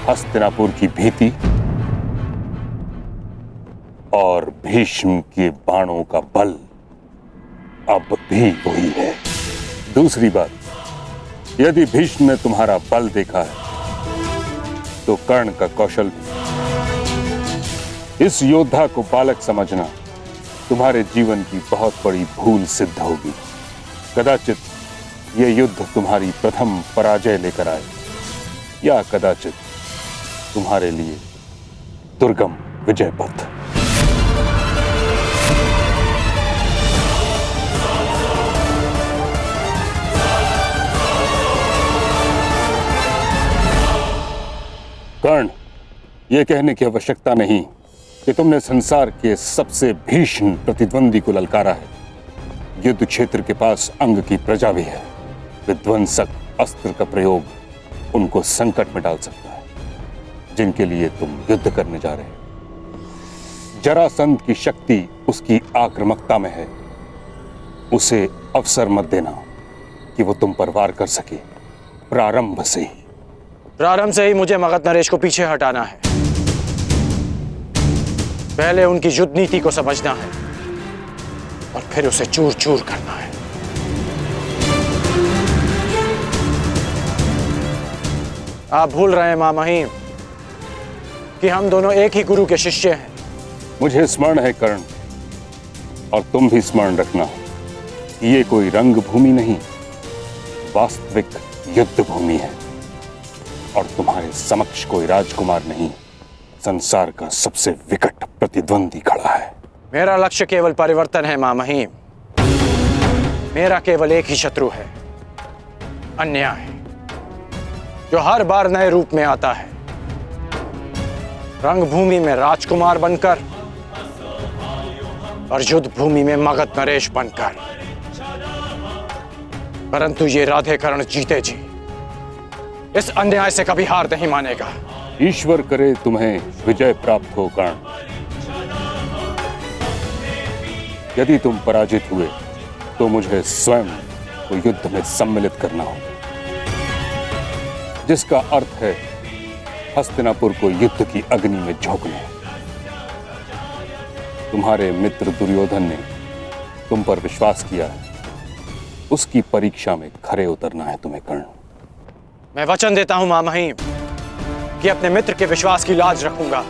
हस्तिनापुर की भीति और भीष्म के बाणों का बल अब भी वही है। दूसरी बात, यदि भीष्म ने तुम्हारा बल देखा है तो कर्ण का कौशल भी। इस योद्धा को बालक समझना तुम्हारे जीवन की बहुत बड़ी भूल सिद्ध होगी। कदाचित यह युद्ध तुम्हारी प्रथम पराजय लेकर आए, या कदाचित तुम्हारे लिए दुर्गम विजय पथ। कर्ण, यह कहने की आवश्यकता नहीं कि तुमने संसार के सबसे भीषण प्रतिद्वंदी को ललकारा है। युद्ध क्षेत्र के पास अंग की प्रजा भी है। विध्वंसक अस्त्र का प्रयोग उनको संकट में डाल सकता है जिनके लिए तुम युद्ध करने जा रहे हो। जरासंध की शक्ति उसकी आक्रामकता में है। उसे अवसर मत देना कि वो तुम पर वार कर सके। प्रारंभ से ही मुझे मगध नरेश को पीछे हटाना है। पहले उनकी युद्ध नीति को समझना है और फिर उसे चूर चूर करना है। आप भूल रहे हैं मामहीम कि हम दोनों एक ही गुरु के शिष्य हैं। मुझे स्मरण है कर्ण, और तुम भी स्मरण रखना कि ये कोई रंगभूमि नहीं, वास्तविक युद्ध भूमि है। और तुम्हारे समक्ष कोई राजकुमार नहीं, संसार का सबसे विकट प्रतिद्वंदी खड़ा है। मेरा लक्ष्य केवल परिवर्तन है मामहीम। मेरा केवल एक ही शत्रु है, अन्याय, जो हर बार नए रूप में आता है। रंगभूमि में राजकुमार बनकर और युद्ध भूमि में मगध नरेश बनकर। परंतु ये राधेकर्ण जीते जी इस अन्याय से कभी हार नहीं मानेगा। ईश्वर करे तुम्हें विजय प्राप्त हो कर्ण। यदि तुम पराजित हुए तो मुझे स्वयं को युद्ध में सम्मिलित करना होगा, जिसका अर्थ है हस्तिनापुर को युद्ध की अग्नि में झोंकना। तुम्हारे मित्र दुर्योधन ने तुम पर विश्वास किया है, उसकी परीक्षा में खरे उतरना है तुम्हें कर्ण। मैं वचन देता हूं मामहीम कि अपने मित्र के विश्वास की लाज रखूंगा।